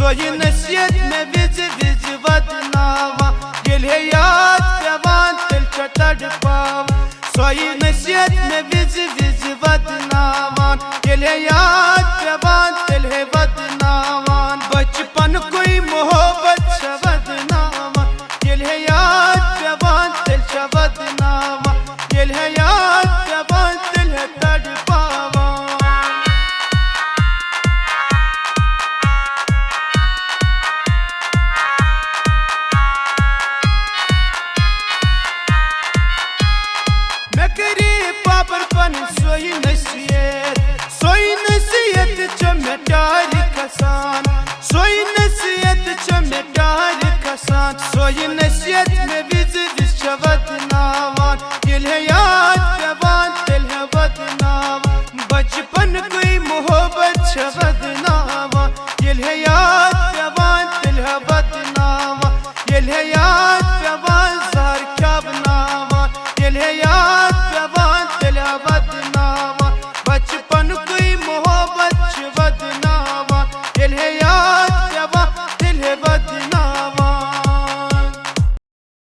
सोई नसीहत में विज विज वदनावा ये याद पेवान तिल तड़पाव सोई नसीहत में विज विज वदनावान ये याद पेवान तिल वदनावान बचपन कोई मोहब्बत वदनावा ये याद पेवान तिल वदनावा ये याद पेवान तिल तड़पावा पापर पन सोई नसीहत चमे डार खसान सोई नसीहत चमे डार खसान सोई नसीहत में विज विज वदनावान ये याद पेवान तिल वदनावा बचपन कोई मोहब्बत वदनावा ये याद पेवान तिल वदनावा ये याद पेवान ज़हर क्या बनावा ये याद पेवान तिल वदनावा बचपन कोई मोहब्बत वदनावा ये याद